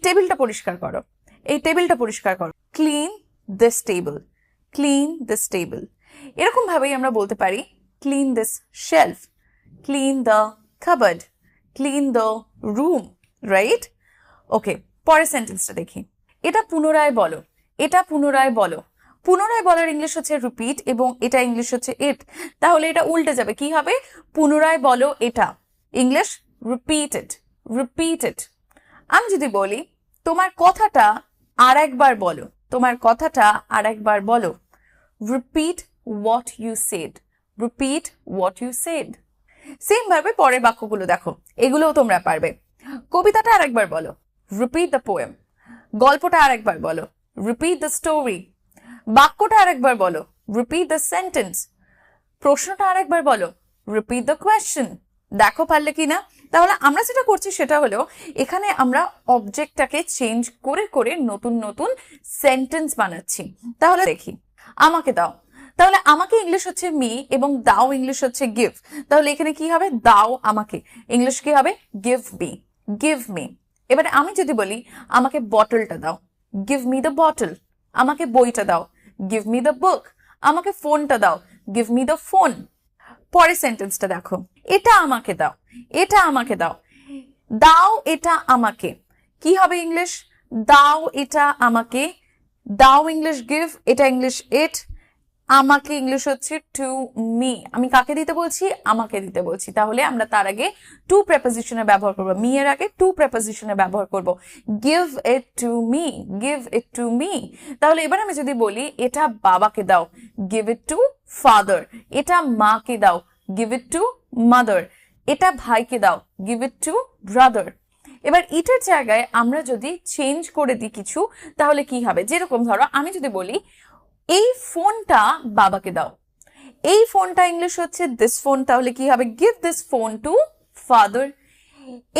টেবিলটা পরিষ্কার করো, এই টেবিলটা পরিষ্কার করো। Clean this table, clean this table. এরকম ভাবেই আমরা বলতে পারি clean this shelf, clean the cupboard, clean the room, right? Okay, পরের সেন্টেন্সটা দেখি। এটা পুনরায় বলো, এটা পুনরায় বলো। পুনরায় বলার ইংলিশ হচ্ছে রিপিট এবং এটা ইংলিশ হচ্ছে ইট, তাহলে এটা উল্টে যাবে, কি হবে? পুনরায় বলো এটা, ইংলিশ রিপিটেড, রিপিটেড। আমি যদি বলি তোমার কথাটা আর একবার বলো, তোমার কথাটা আর একবার বলো, repeat what you said, repeat what you said. Same ভাবে পরের বাক্যগুলো দেখো, এগুলোও তোমরা পারবে। কবিতাটা আর একবার বলো, রিপিট দ্য পোয়েম। গল্পটা আর একবার বলো, রিপিট দ্য স্টোরি। বাক্যটা আর একবার বলো, রিপিট দ্য সেন্টেন্স। প্রশ্নটা আর একবার বলো, রিপিট দ্য কোয়েশ্চেন। দেখো পারলে কিনা? তাহলে আমরা যেটা করছি সেটা হলো এখানে আমরা অবজেক্টটাকে চেঞ্জ করে করে নতুন নতুন সেন্টেন্স বানাচ্ছি। তাহলে দেখি, আমাকে দাও, তাহলে আমাকে ইংলিশ হচ্ছে মি এবং দাও ইংলিশ হচ্ছে গিভ। তাহলে এখানে কি হবে? দাও আমাকে, ইংলিশ কি হবে? Give me, give me. এবারে আমি যদি বলি আমাকে বটলটা দাও, গিভ মি দ্য বটল। আমাকে বইটা দাও, গিভ মি দ্য বুক। আমাকে ফোনটা দাও, গিভ মি দ্য ফোন। পরের সেন্টেন্সটা দেখো, এটা আমাকে দাও, এটা আমাকে দাও। দাও এটা আমাকে, কি হবে ইংলিশ? দাও এটা আমাকে, দাও ইংলিশ গিভ, এটা ইংলিশ ইট, আমাকে ইংলিশ হচ্ছে টু মি। আমি কাকে দিতে বলছি? আমাকে দিতে বলছি। তাহলে আমরা তার আগে টু প্রেপোজিশনে ব্যবহার করবো, মি এর আগে টু প্রেপোজিশনে ব্যবহার করব। Give it to me, give it to me. তাহলে এবার আমি যদি বলি এটা বাবাকে দাও, গিভ ইট টু ফাদার। এটা মাকে দাও, গিভ ইট টু মাদার। এটা ভাইকে দাও, গিভ ইট টু ব্রাদার। এবার ইটের জায়গায় আমরা যদি চেঞ্জ করে দিই কিছু, তাহলে কি হবে? যেরকম ধরো আমি যদি বলি এই ফোনটা বাবাকে দাও, এই ফোনটা ইংলিশ হচ্ছে দিস ফোন, তাহলে কি হবে? Give this phone to father.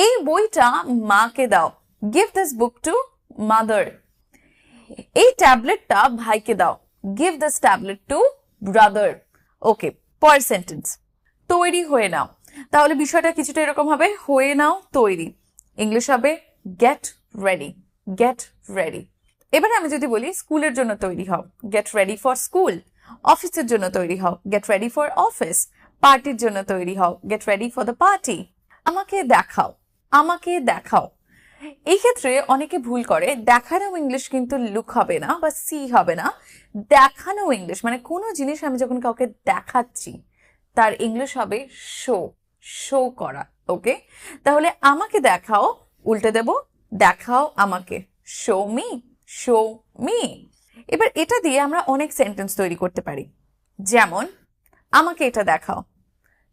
এই বইটা মাকে দাও, give this book to mother. এই ট্যাবলেটটা ভাইকে দাও, give this tablet to brother. Okay, পরের সেন্টেন্স, তৈরি হয়ে নাও। তাহলে বিষয়টা কিছুটা এরকম হবে, হয়ে নাও তৈরি, ইংলিশ হবে গেট রেডি, গেট রেডি। এবারে আমি যদি বলি স্কুলের জন্য তৈরি হও, গেট রেডি ফর স্কুল। অফিসের জন্য তৈরি হও, গেট রেডি ফর অফিস। পার্টির জন্য তৈরি হও, get ready for the party. আমাকে দেখাও, আমাকে দেখাও। এই ক্ষেত্রে অনেকে ভুল করে, দেখানো ইংলিশ কিন্তু লুক হবে না বা সি হবে না, দেখানো ইংলিশ মানে কোনো জিনিস আমি যখন কাউকে দেখাচ্ছি তার ইংলিশ হবে শো, শো করা। ওকে, তাহলে আমাকে দেখাও উল্টে দেব দেখাও আমাকে, শো মি, শো মি। এবার এটা দিয়ে আমরা অনেক সেন্টেন্স তৈরি করতে পারি, যেমন আমাকে এটা দেখাও,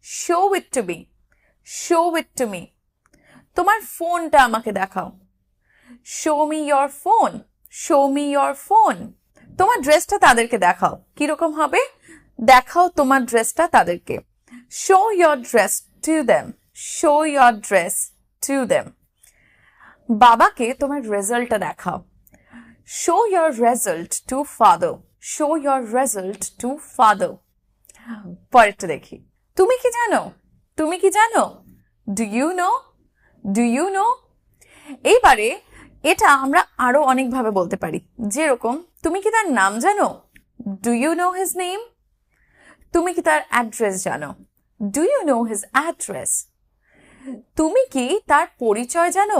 show it to me, show it to me. তোমার ফোনটা আমাকে দেখাও, show me your phone, show me your phone. তোমার ড্রেসটা তাদেরকে দেখাও, কিরকম হবে? দেখাও তোমার ড্রেসটা তাদেরকে, show your dress to them, show your dress to them. বাবাকে তোমার রেজাল্টটা দেখাও, show your result to father, show your result to father. পরেরটা দেখি, তুমি কি জানো, তুমি কি জানো, do you know, do you know. এইবারে এটা আমরা আরো অনেকভাবে বলতে পারি, যেরকম তুমি কি তার নাম জানো, do you know his name. তুমি কি তার অ্যাড্রেস জানো, do you know his address. তুমি কি তার পরিচয় জানো,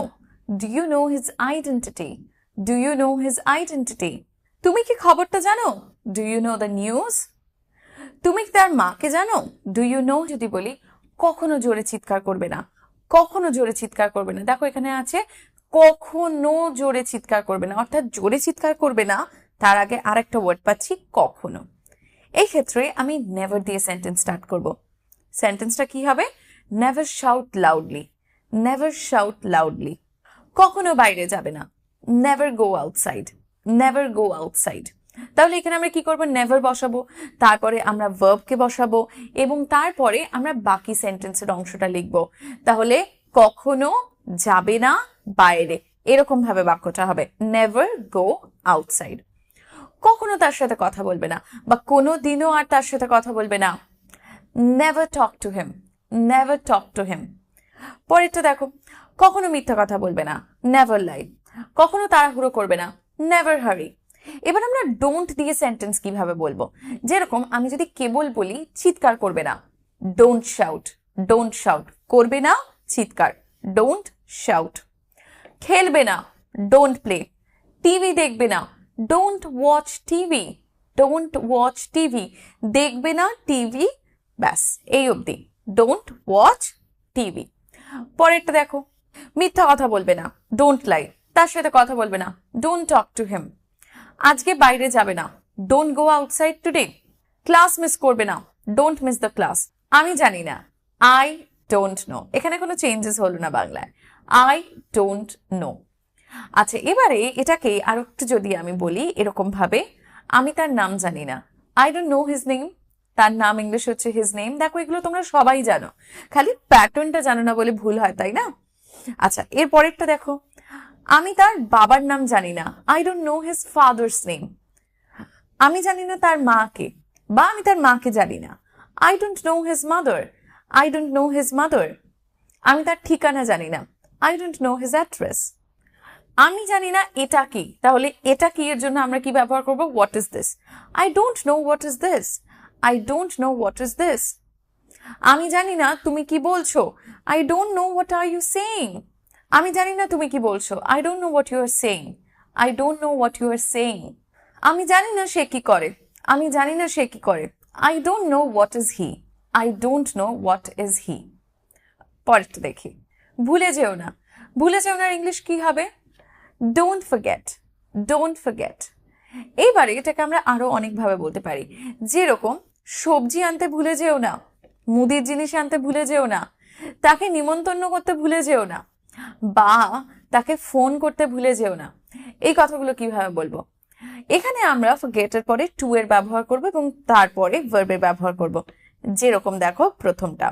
do you know his identity, do you know his identity. তুমি কি খবরটা জানো, do you know the news. তুমি কি তার মাকে জানো, ডু ইউ নো। যদি বলি কখনো জোরে চিৎকার করবে না, কখনো জোরে চিৎকার করবে না। দেখো এখানে আছে কখনো জোরে চিৎকার করবে না, অর্থাৎ জোরে চিৎকার করবে না, তার আগে আরেকটা ওয়ার্ড পাচ্ছি কখনো। এই ক্ষেত্রে আমি নেভার দিয়ে সেন্টেন্স স্টার্ট করব। সেন্টেন্সটা কি হবে? Never shout loudly, never shout loudly. কখনো বাইরে যাবে না, never go outside, never go outside. তাহলে এখানে আমরা কি করব? নেভার বসাবো, তারপরে আমরা ভার্বকে বসাবো এবং তারপরে আমরা বাকি সেন্টেন্সের অংশটা লিখব। তাহলে কখনো যাবে না বাইরে, এরকম ভাবে বাক্যটা হবে, নেভার গো আউটসাইড। কখনো তার সাথে কথা বলবে না বা কোনো দিনও আর তার সাথে কথা বলবে না, never talk to him, never talk to him. পরেরটা দেখো, কখনো মিথ্যা কথা বলবে না, নেভার লাই। কখনো তাড়াহুড়ো করবে না, নেভার হারি। এবার আমরা ডোন্ট দিয়ে সেন্টেন্স কিভাবে বলবো, যেরকম আমি যদি কেবল বলি চিৎকার করবে না, ডোন্ট শাউট, ডোন্ট শাউট, করবে না চিৎকার, ডোন্ট শাউট। খেলবে না, ডোন্ট প্লে। টিভি দেখবে না, don't watch TV, don't watch TV, দেখবে না টিভি, ব্যাস এই অবধি, ডোন্ট ওয়াচ টিভি। পরেরটা দেখো, মিথ্যা কথা বলবে না, ডোন্ট লাই, তার সাথে কথা বলবে না, ডোন্ট টক টু হিম। আজকে বাইরে যাবে না, don't go outside today. Class miss করবে না, ডোন্ট মিস দ্য ক্লাস। আমি জানি না, আই ডোন্ট নো, এখানে কোনো চেঞ্জেস হলো না বাংলায়, আই ডোন্ট নো। আচ্ছা, এবারে এটাকে আর একটু যদি আমি বলি এরকম ভাবে, আমি তার নাম জানি না, I don't no his name, তার নাম ইংলিশ হচ্ছে হিজ নেম। দেখো এগুলো তোমরা সবাই জানো, খালি প্যাটার্নটা জানো না বলে ভুল হয়, তাই না? আচ্ছা, এর পরেরটা দেখো, আমি তার বাবার নাম জানি না, I don't know his father's name. আমি জানি না তার মাকে, বা আমি তার মাকে জানি না, I don't know his mother, I don't know his mother. আমি তার ঠিকানা জানি না, I don't no his address. আমি জানি না এটা কি, তাহলে এটা কি এর জন্য আমরা কি ব্যবহার করব, what is this. I don't know what is this, I don't know what is this. আমি জানি না তুমি কি বলছো, I don't know what are you saying. আমি জানি না তুমি কি বলছো, I don't know what you are saying, I don't know what you are saying. আমি জানি না সে কি করে, আমি জানি না সে কি করে, I don't know what is he, I don't know what is he. পরেরটা দেখি, ভুলে যেও না, ভুলে যেও না ইংলিশ কি হবে, ডোন্ট ফরগেট, ডোন্ট ফরগেট। এইবারে এটাকে আমরা আরো অনেকভাবে বলতে পারি, যেরকম সবজি আনতে ভুলে যেও না, মুদির জিনিস আনতে ভুলে যেও না, তাকে নিমন্ত্রণ করতে ভুলে যেও না, বা তাকে ফোন করতে ভুলে যেও না। এই কথাগুলো কিভাবে বলবো, এখানে আমরা ফরগেট এর পরে টু এর ব্যবহার করব এবং তারপরে ভার্বের ব্যবহার করব। যেরকম দেখো প্রথমটা,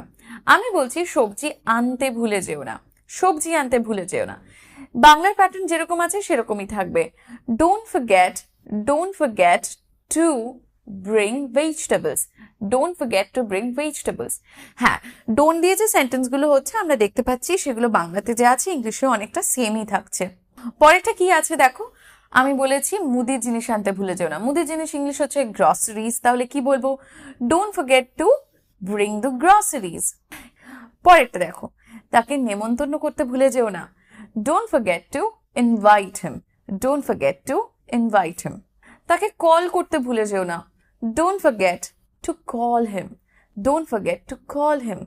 আমি বলছি সবজি আনতে ভুলে যেও না, সবজি আনতে ভুলে যেও না। বাংলার প্যাটার্ন যেরকম আছে সেরকমই থাকবে, don't forget, don't forget to bring vegetables, don't forget to bring vegetables. হ্যাঁ, ডোন্ট দিয়ে যে সেন্টেন্সগুলো হচ্ছে আমরা দেখতে পাচ্ছি সেগুলো বাংলাতে যে আছে ইংলিশে অনেকটা সেমই থাকছে। পরেরটা কি আছে দেখো, আমি বলেছি মুদির জিনিস আনতে ভুলে যেও না, মুদির জিনিস ইংলিশ হচ্ছে গ্রসারিজ, তাহলে কি বলবো, don't forget to bring the groceries. পরেরটা দেখো, তাকে নেমন্তন্ন করতে ভুলে যেও না, don't forget to invite him, don't forget to invite him. তাকে কল করতে ভুলে যেও না, don't forget to call him, don't forget to call him.